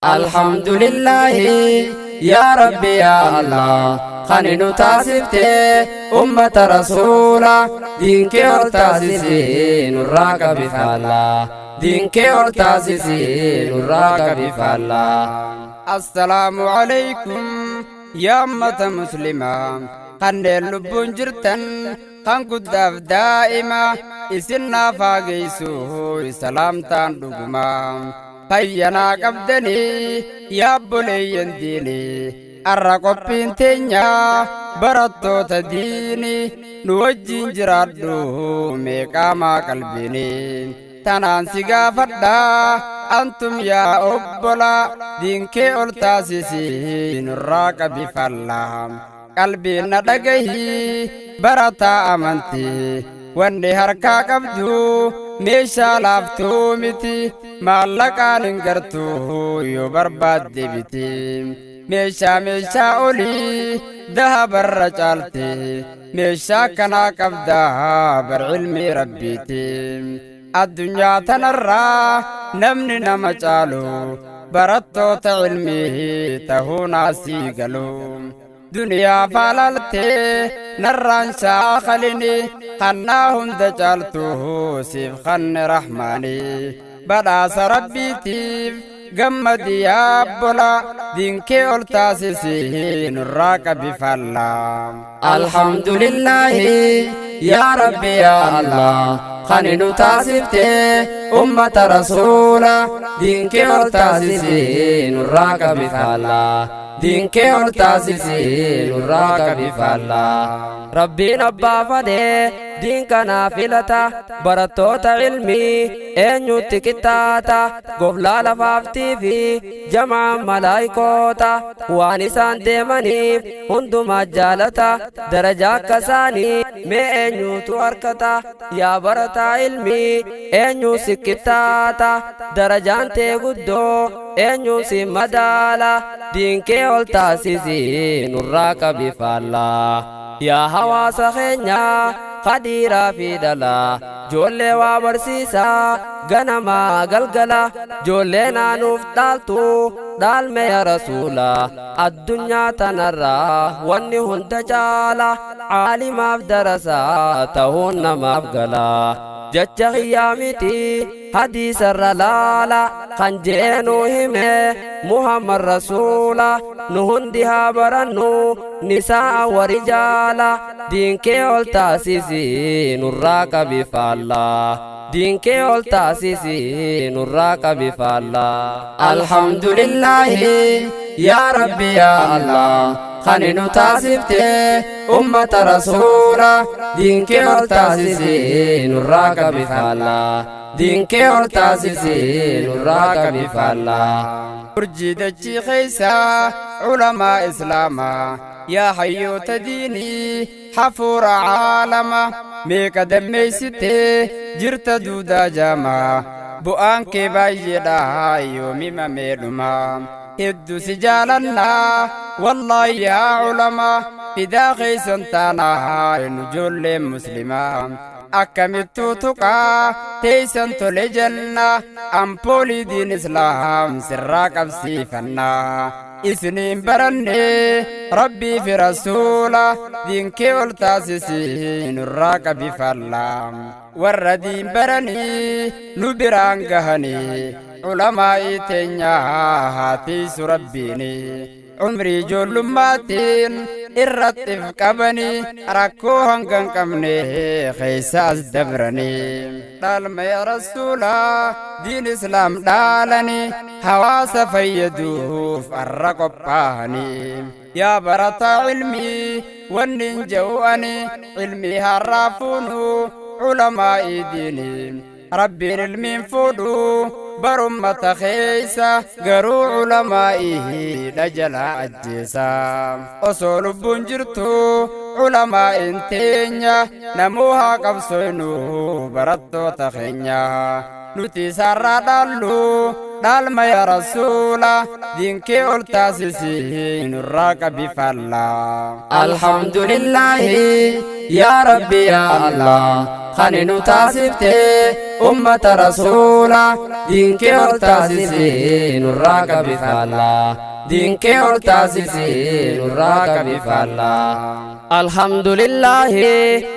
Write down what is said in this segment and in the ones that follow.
الحمد لله يا ربي يا الله خاني تاسفتي أمة رسولا دينك ارتاسسي نراك بفالا دينك ارتاسسي نراك بفالا. السلام عليكم يا أمة مسلمة خاني اللبون جرتن خان قداف دائما إسنا فاقيسو سلامتان دقما فينا قبدني يا بلي ديني الرقبين تنيا برطو تديني نوجين جرادو ميقاما قلبيني تنان سيقا فدا أنتم يا أبلا دينك أرتاسسي نراك بفالام قلبي ندقه برطا أمنتي واني هركا قبدو meeshaa laaftoo miti maallaqaan hin gartuu yoo barbaadde biti meeshaa olii dahabarra caalte meeshaa kanaa qabdaa bar cilmii rabbiiti addunyaa tanarraa namni nama caalu barattoota cilmii tahuu naasii galu duniyaa faalaltee narraan shaakhalini khannaa hunda caaltuu siif khanne rahmaani badhaasa rabbiitiif gammadi yaabbola diinkee ol taasisi nurraa qabifalla. Alhamdulillahi yaa rabbi yaa Allah khani nu taasifte ummata rasuula diinkee ol taasisi nurraa qabifalla. دينك ارتاسسي نراك بفالا ربين أبا فدي دينك نافلتا برطوتا علمي أنيو تكتاتا قفلا لفافتي في جمع ملايكوتا وانسان ديمانيف هندو مجالتا درجا كساني مي أنيو تواركتا يا برطا علمي أنيو سكتاتا درجان تيغدو أنيو سمدالا دينك ol taasisi nurraa qabifalla yaa hawaasa keenya khadiiraa fi dhalaa joollee waa barsiisaa ganamaa galgala joollee naanuuf dhaaltu dhaalme yaa rasuula addunyaa tanarraa wanni hunda caala caalimaaf darasaa ta'uun namaaf gala jecha khiyyaamiti hadiisa irra laala kan jeenuu hime muhammad rasuula nu hundi haa barannu nisaa wa rijaala diinkee ol taasisi nurraa qabifalla diinkee ol taasisi nurraa qabifalla. Alhamdulillahi yaa rabbi yaa Allah khani nu taasifte ummata rasuula diinkee ol taasisi nurraa qabifalla diinkee ol taasisi nurraa qabifalla. urjidachi khaysa ulama islama يا حيو تديني حفور عالما ميك دميستي جرت دودا جاما بؤانك بايدا يومي ما ميلما هدو سجالنا والله يا علماء إذا خيسن تانا نجول مسلما أكملتو تقا تيسن تولي جنة أمبولي دين إسلام سراك بسيفنا إسنين برني ربي في رسوله دينك والتاسسي نراك بفلام والردين برني نبران قهني علماء تنيا هاتيس ربيني عمري جول ماتين الرتف قبني ركوهن كان قمني خيساس دبرني دالما يا رسولا دين اسلام دالني حواس فيدوف الرقباني يا برتا علمي والننجواني علمي هرافونو علماء ديني ربي المين فودو برمة خيسة قرو علمائه لجلا أجيسا أصول بنجرتو علماء انتينيا نموها قبسونو برطو تخينيا نتي سارا دالو دالما يا رسولا دينك أرتاسسي نراك بفلا. الحمد لله يا ربي يا الله خاني نتاسفته أمة رسولا دينك ارتاسسي نراك بفالا دينك ارتاسسي نراك بفالا الحمد لله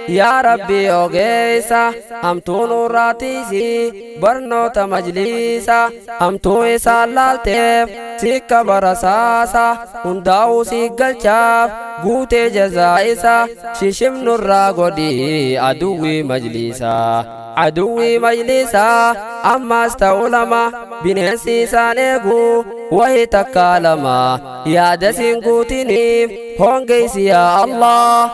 يا ربي أوغيسا همتو نوراتيسي برنوت مجليسا همتو إسالالتف سيكا برساسا هنداو سيقلچاف قوتي جزائسا ششم نرا قدي عدوي مجليسا عدوي مجلسا أما استولما بنسي سانيقو وهي تكالما يا دسين قوتينيف هونغيس يا الله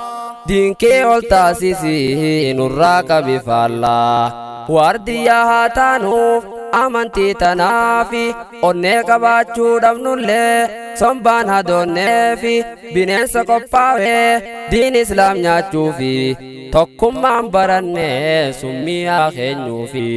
دينكي والتاسيسي نراك بفالا واردي يا هاتانوف amantii tanaafi onnee qabaachuu dhabnullee sombaan hadoonneefi bineensa qophaa'ee diin islaam nyaachuufi tokkummaan barannee summii haa keenyuufi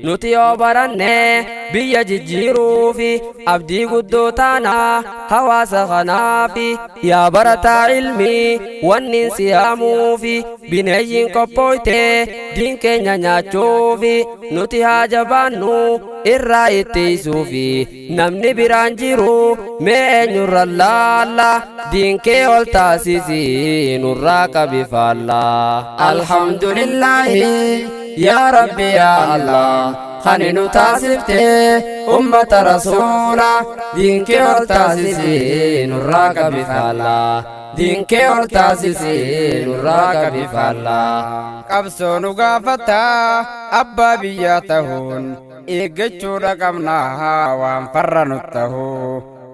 nuti yoo barannee biyya jijjiiruufi abdii guddoo taanaa hawaasa kanaafi yaa barataa ilmii wannin siyaamuufi bineeyyiin qophooytee diin keenya nyaachuufi nuti haa jabaannu irraa ittiisuufi namni biraan jiru mee eenyurra laalla diinkee ol taasisi nurraa qabifaalla alhamdulillahi يا ربي يا الله خاني تاسفته أمة رسولا دينك ارتاسسي نراك بفالا دينك ارتاسسي نراك بفالا قبسو نقافتا أبا بياتهون إيجتشو رقمناها وانفرنته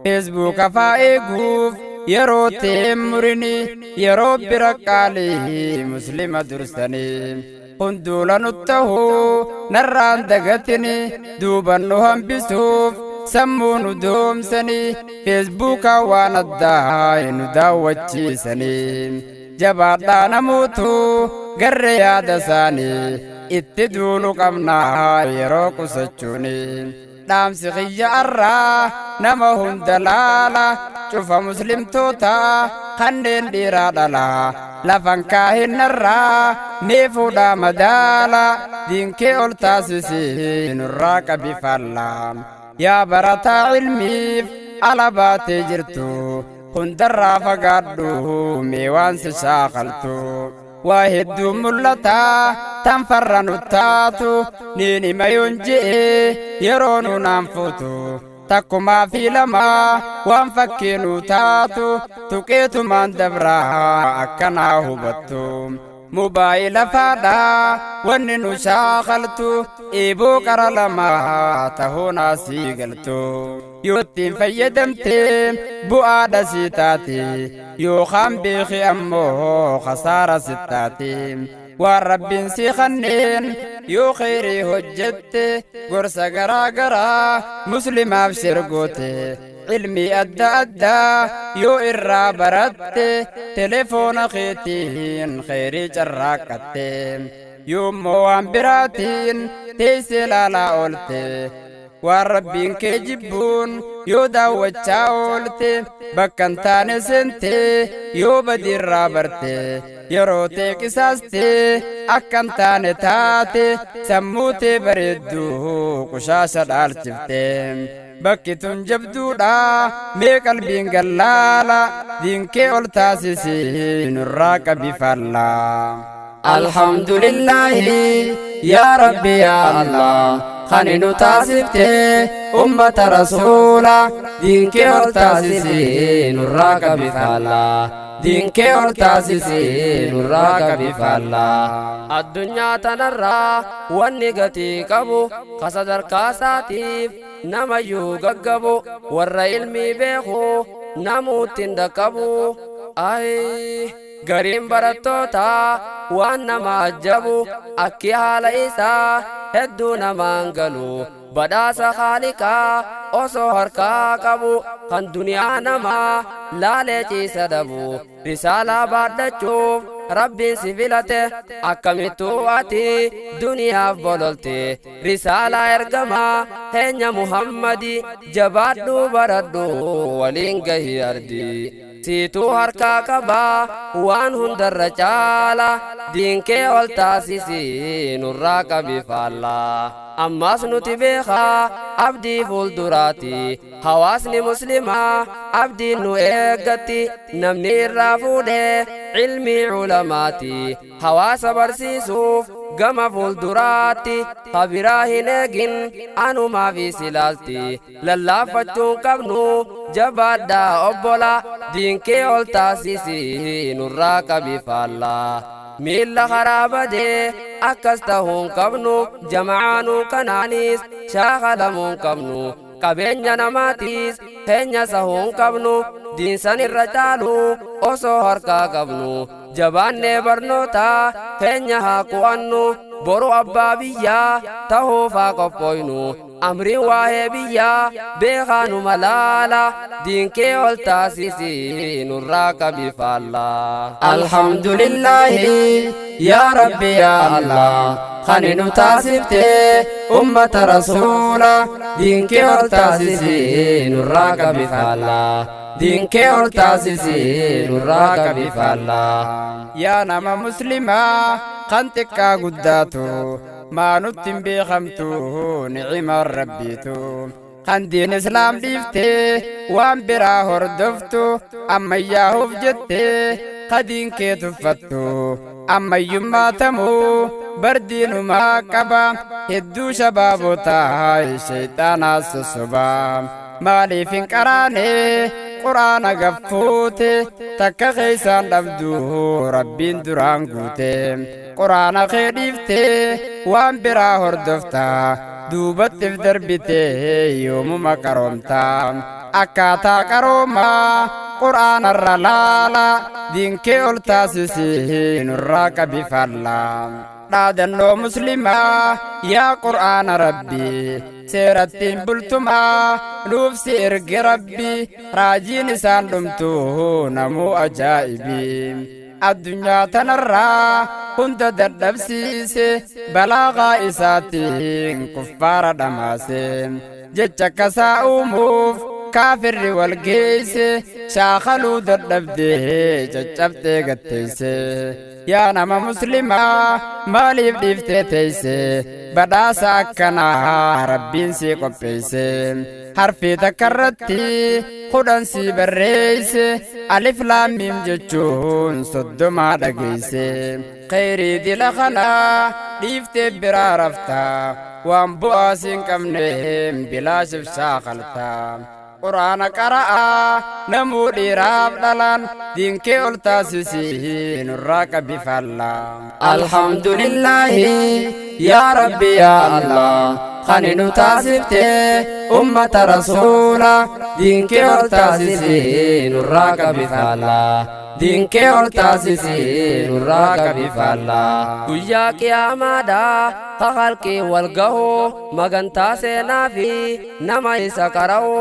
فيسبوك فائقوف يرو تيمرني يرو برقالي مسلمة درسني هندولا نتهو نران دغتني دوبان نهمبسوف سمون دومسني فيسبوك وانداي نداوچي سني جبادا نموتو غر ياد ساني اتدولو قمنا يروكو سچوني دام سخيا الرا نما هندلالا شوف مسلم توتا خندين ديرا دالا لفن كاهن الرا نيفودا مدالا دينكي اولتاسسي نراك بفالا يا برتا علمي على باتي جرتو هندرا فقادو ميوان سشاقلتو واحد ملتا تنفرن التاتو نيني ما ينجي يرونو ننفوتو تكما في لما وانفكينو تاتو تقيتو من دبرا أكنا هبتو موبايل فادا وننو شاغلتو إيبو كرلما تهونا سيغلتو يوتين فيدمتين بؤاد سيتاتي يو خام بيخي أمو خسارة ستاتي والرب سيخنين يو خيري هجت قرص غرا غرا مسلم أبشر قوتي علمي أدى يو إرى برد تليفون خيتين خيري جراكتين يوم موان براتين تيسل على أولتي والربين كيجبون يو داوچا أولتي بكن تاني سنتي يو بدير رابرتي يروتي كساستي أكن تاني تاتي سموتي بردو كشاشة دالشفتي بكتون جبدودا مي قلبين قلالا دينكي اولتاسسي نراك بفالا الحمد لله يا ربي يا الله خاني تاسفته أمة رسولا دينكي اولتاسسي نراك بفالا دينكي اولتاسسي نراك بفالا الدنيا تنرى والنغتي قبو خصدر كاساتيف nama yu gaggabo warra ilmi beeku namuutin dakabu ay gariin barattoota waan nama ajabu akki haala isaa hedduu namaan galu badhaasa haalikaa osoo harkaa qabu kan duniyaa namaa laalee ciisa dhabu risaalaa baadhachuuf rabbiin si filate akkamittuu ati duniyaaf bololte risaalaa ergamaa heenya muhammadi jabaadhuu baradhu waliin gahi ardi siituu harkaa qabaa waan hundarra caala diinkee ol taasisii nurraa qabi faallaa ammaas nuti beekaa abdii fuulduraati hawaasni muslimaa abdiin nu eeggatti namni irraa fuudhee ilmii culamaati hawaasa barsiisuuf gama fuulduraatti habiraa hin eegin anumaafis ilaalti lallaafachuun qabnu jabaadhaa obbola diinkee ol taasisii nurraa qabi faallaa miilla karaa badee akkas ta'uun qabnu jamaanuu kanaanis shaakalamuun qabnu qabeenya namaatiis keenya sahuun qabnu diinsan irra caalu osoo harkaa qabnu jabaannee barnootaa keenya haa qu'annu boru abbaa biyyaa ta'uuf haa qophooynu amriin waa'ee biyyaa beekaanu malaala diinkee ol taasisii nurraa qabi faallaa alhamdulillaahi yaa rabbi yaa allah khani nu taasifte ummata rasuula diinkee ol taasisii nurraa qabi faallaa diinkee ol taasisii nurraa qabi faallaa yaa nama muslimaa kan xiqqaa guddaatu maa nutti hin beekamtu ni'imaan rabbiitu kan diin islaam dhiiftee waan biraa hordoftu ammayyaa'uuf jettee kadiin kee tuffattu ammayyummaa tamuu bardiinumaa qaba hedduu shabaabotaa shayxaanaa sossobaa maaliif hin qaraane quraana gaffuute takka keeysaan dhabdu rabbiin duraan guute quraana kee dhiifte waan biraa hordofta duubattif darbite yoomuma qaroomta akkaataa qaroomaa quraanarra laala diinkee ol taasisii nurraa qabi faallaa dhaadannoo muslimaa yaa qur'aana rabbii seerattiin bultumaa nuufsi erge rabbi raajiin isaan dhumtu namuu ajaa'ibii addunyaa tanarraa hunda dadhabsiise balaagaa isaatiin kuffaara dhamaase jecha kasaa uumuuf kaafirri wal geeyse shaakaluu dadhabdee caccabxee gatteeyse yaa nama muslimaa maaliif dhiiftee teeyse badhaasa akkanaa rabbiin sii qopheeyse harfii takkarratti kudhan sii barreeyse alif laam miim jechuun soddomaa dhageeyse kheyrii dila kanaa dhiiftee biraa raftaa waan bu'aa siin qabneen bilaashif shaakaltaa quraana qara'aa namuu dhiiraaf dhalan diinkee ol taasisii nurraa qabi faallaa alhamdulillaahi yaa rabbi yaa allah khani nu taasifte ummata rasuula diinkee ol taasisii nurraa qabi faallaa diinkee ol taasisii nurraa qabi faallaa guyyaa qiyaamaadhaa ka halqii wal gahoo magantaa seenaa fi nama isa qara'u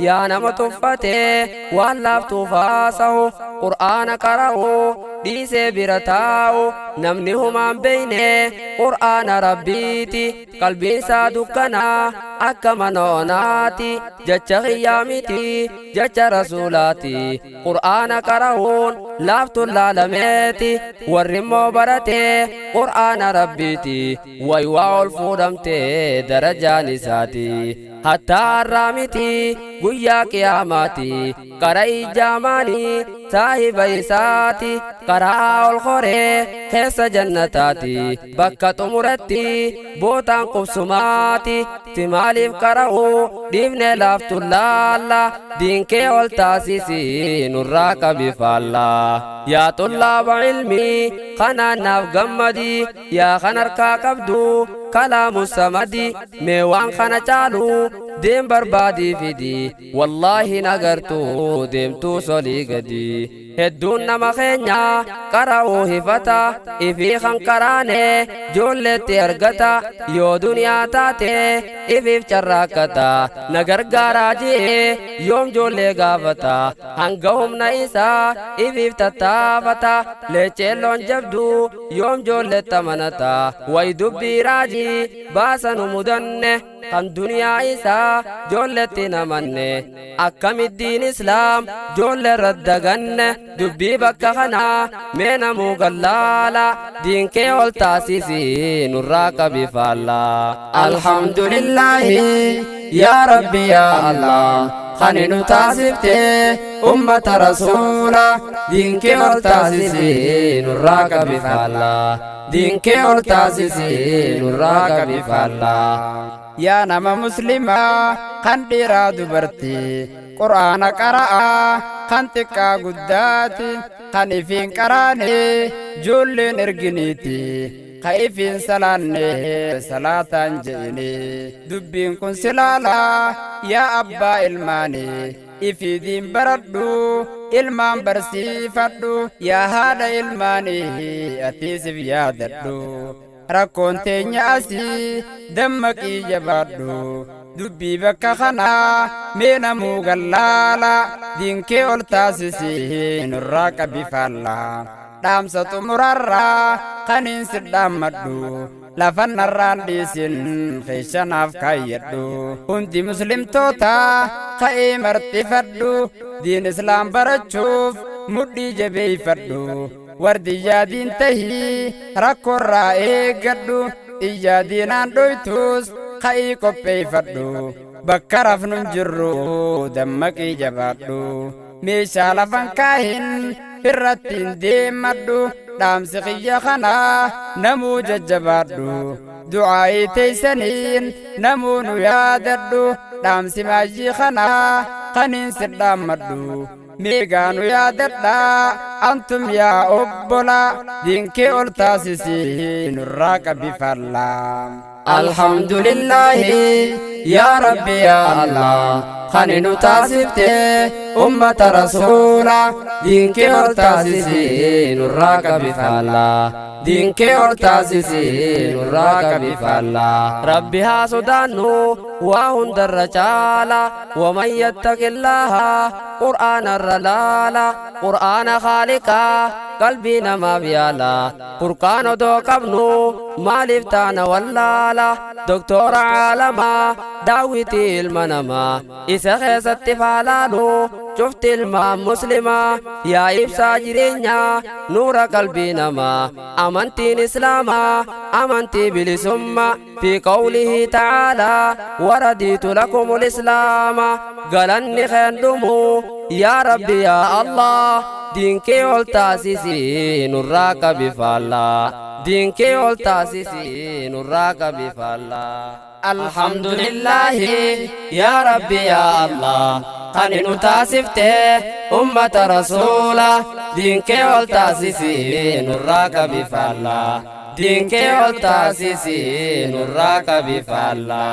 yaa nama tuffatee waan laaftuuf haasahu qur'aana qara'u dhiisee bira taa'u namni humaan beeyne qur'aana rabbiiti qalbiinsaa dukkanaa akka manoonaati jecha kiyyaa miti jecha rasuulaati qur'aana qara'uun laaftuun laalameeti warri immoo baratee qur'aana rabbiiti waywaa ol fuudhamtee darajaan isaati hattaa har'aa miti guyyaa qiyaamaati qara'ii jaamaanii saahiba isaati karaa ol koree keessa jannataati bakka xumuratti bootaan qubsumaati si maaliif qara'u dhiifne laaftuun laalla diinkee ol taasisii nurraa qabi faallaa yaa xullaaba ilmii kanaan naaf gammadi yaa kan harkaa qabdu kalaamu samadi mee waan kana caalu deem barbaadii fidi wallaahi nagartuu deemtuu solii gadi hedduun nama keenya qara'uu hifata ifii kan karaane joolleetti argata yoo duniyaa taate ifiif carraaqqata na gargaaraa jee yoom joollee gaafata hanga humna isaa ifiif tattaafata leecheelloon jabdu yoom joolleetti amanata way dubbii raajii baasanu mudanne kan duniyaa isaa joolleetti namanne akkamittiin islaam joollee raddaganne dubbii bakka kanaa mee namuu gallaala diinkee ol taasisi nurraa qabi faalla alhamdulillaahi yaa rabbi yaa allah kan nu taasifte ummata rasuula diinkee ol taasisi nurraa qabi faalla diinkee ol taasisi nurraa qabi faalla yaa nama muslimaa kan dhiiraa dubartii qur'aana qara'aa kan xiqqaa guddaati kan ifiin qaraane joolleen erginiiti ka ifiin salaanne salaataan je'ine dubbiin kun silaalaa yaa abbaa ilmaani ifiidiin baradhu ilmaan barsiifadhu yaa haadha ilmaani atiisif yaadadhu rakkoon teenya asii dammaqii jabaadhu dubbii bakka kanaa mee namuu gallaala diinkee ol taasisi nurraa qabi faalla dhaamsa xumurarraa kaniin sirdhaammadhu lafannarraan dhiisin keeshanaaf kaayyadhu hundi muslimtoota ka'ee marxifadhu diin islaam barachuuf mudhii jabeeyfadhu wardiyyaa diin tahii rakkoorraa eeggadhu iyyaa diinaan dhoytuus ka'ii qopheeyfadhu bakka rafnun jirru dammaqii jabaadhu meeshaa lafan kaahin irrattiin deemadhu dhaamsi kiyya kanaa namuu jajjabaadhu du'aa'ii teeysaniin namuu nu yaadadhu dhaamsi maajii kanaa kaniin sirdhaammadhu meegaanu yaadadhaa antum yaa obbola diinkee ol taasisi nurraa qabi faalla alhamdulillaahi yaa rabbi yaa allah kan nu taasifte ummata rasuula diinkee ol taasisi nurraa qabi faalla diinkee ol taasisi nurraa qabi faalla rabbi haa sodaannu waa hundarra caala waman yattaqillaaha qur'aanarra laala qur'aana khaaliqaa qalbii namaaf yaala furqaan odoo qabnu maaliif taana wallaala doktora caalamaa daawwitii ilma namaa isa keessatti faalaalu cufti ilmaan muslimaa yaa ibsaa jireenyaa nuura qalbii namaa amantiin islaamaa amantii bilisummaa fi qawlihi ta'aalaa waradiitu lakumul islaama galanni keendumu yaa rabbi yaa allah diinkee ol taasisi nurraa qabi faalla diinkee ol taasisi nurraa qabi faalla alhamdulillaahi yaa rabbi yaa allah kan nu taasifte ummata rasuula diinkee ol taasisi nurraa qabi faalla diinkee ol taasisi nurraa qabi faalla